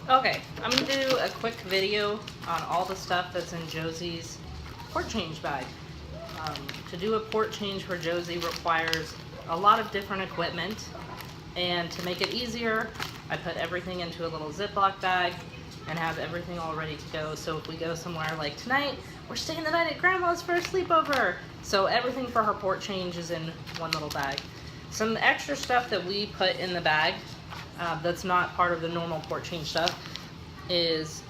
Okay, I'm going to do a quick video on all the stuff that's in Josie's port change bag. To do a port change for Josie requires a lot of different equipment, and to make it easier, I put everything into a little Ziploc bag and have everything all ready to go. So if we go somewhere like tonight, we're staying the night at Grandma's for a sleepover. So everything for her port change is in one little bag. Some extra stuff that we put in the bag that's not part of the normal port change stuff is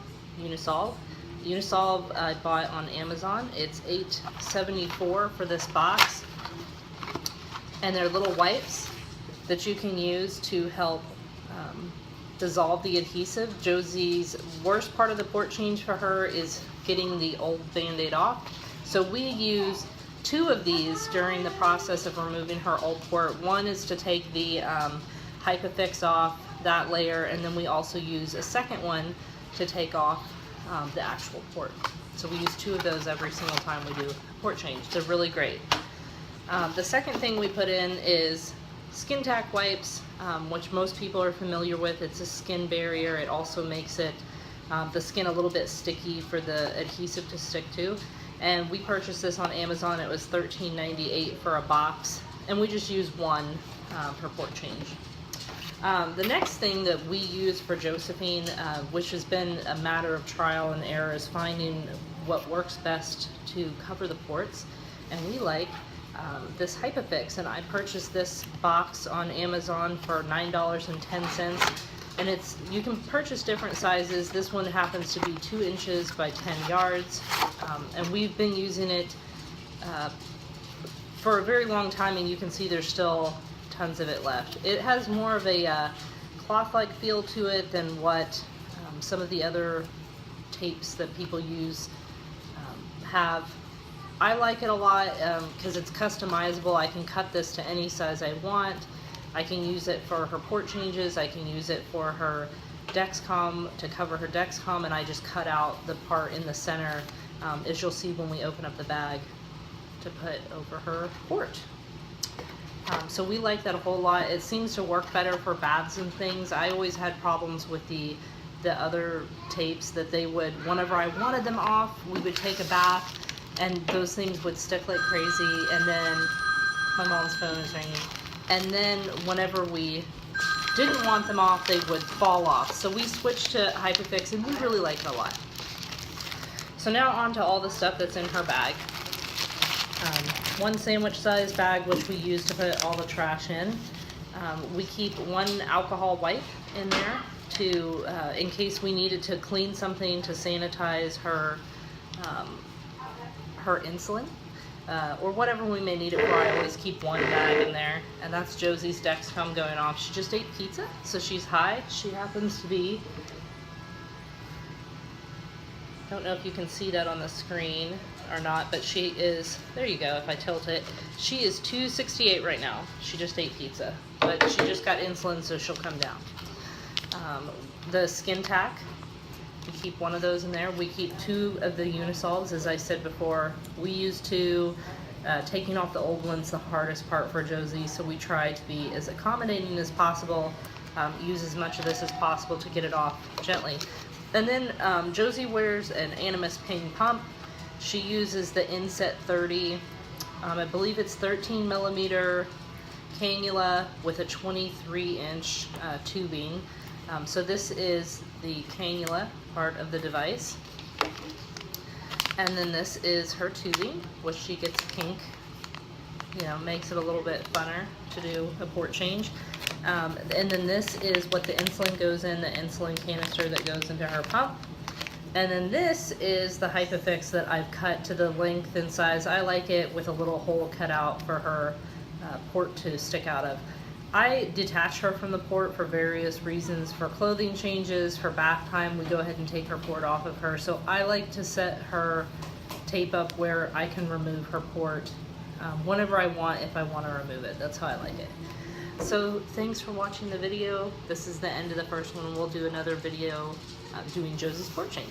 Unisolve. Unisolve I bought on Amazon. It's $8.74 for this box. And they're little wipes that you can use to help dissolve the adhesive. Josie's worst part of the port change for her is getting the old Band-Aid off. So we use 2 of these during the process of removing her old port. One is to take the Hypafix off that layer, and then we also use a second one to take off the actual port. So we use 2 of those every single time we do a port change. They're really great. The second thing we put in is skin tack wipes, which most people are familiar with. It's a skin barrier. It also makes it the skin a little bit sticky for the adhesive to stick to. And we purchased this on Amazon. It was $13.98 for a box, and we just use one per port change. The next thing that we use for Josephine, which has been a matter of trial and error, is finding what works best to cover the ports. And we like this Hypafix, and I purchased this box on Amazon for $9.10. And you can purchase different sizes. This one happens to be 2 inches by 10 yards. And we've been using it for a very long time, and you can see there's still tons of it left. It has more of a cloth-like feel to it than what some of the other tapes that people use have. I like it a lot because it's customizable. I can cut this to any size I want. I can use it for her port changes. I can use it for her Dexcom, to cover her Dexcom, and I just cut out the part in the center, as you'll see when we open up the bag, to put over her port. So we like that a whole lot. It seems to work better for baths and things. I always had problems with the other tapes that they would, whenever I wanted them off, we would take a bath and those things would stick like crazy, and then my mom's phone is ringing. And then whenever we didn't want them off, they would fall off. So we switched to Hypafix, and we really like it a lot. So now on to all the stuff that's in her bag. One sandwich size bag, which we use to put all the trash in. We keep 1 alcohol wipe in there to, in case we needed to clean something, to sanitize her insulin, or whatever we may need it for. I always keep 1 bag in there, and that's Josie's Dexcom going off. She just ate pizza, so she's high. She happens to be, don't know if you can see that on the screen or not, but she is, there you go, if I tilt it, she is 268 right now. She just ate pizza, but she just got insulin, so she'll come down. The skin tack, we keep 1 of those in there. We keep 2 of the Unisolves, as I said before. We use 2. Taking off the old one's the hardest part for Josie, so we try to be as accommodating as possible, use as much of this as possible to get it off gently. And then Josie wears an Animus pain pump. She uses the Inset 30, I believe it's 13 millimeter cannula with a 23-inch tubing. So this is the cannula part of the device. And then this is her tubing, which she gets pink. You know, makes it a little bit funner to do a port change. And then this is what the insulin goes in, the insulin canister that goes into her pump. And then this is the Hypafix that I've cut to the length and size I like it, with a little hole cut out for her port to stick out of. I detach her from the port for various reasons. For clothing changes, for bath time, we go ahead and take her port off of her. So I like to set her tape up where I can remove her port whenever I want, if I want to remove it. That's how I like it. So thanks for watching the video. This is the end of the first one. We'll do another video doing Josie's port change.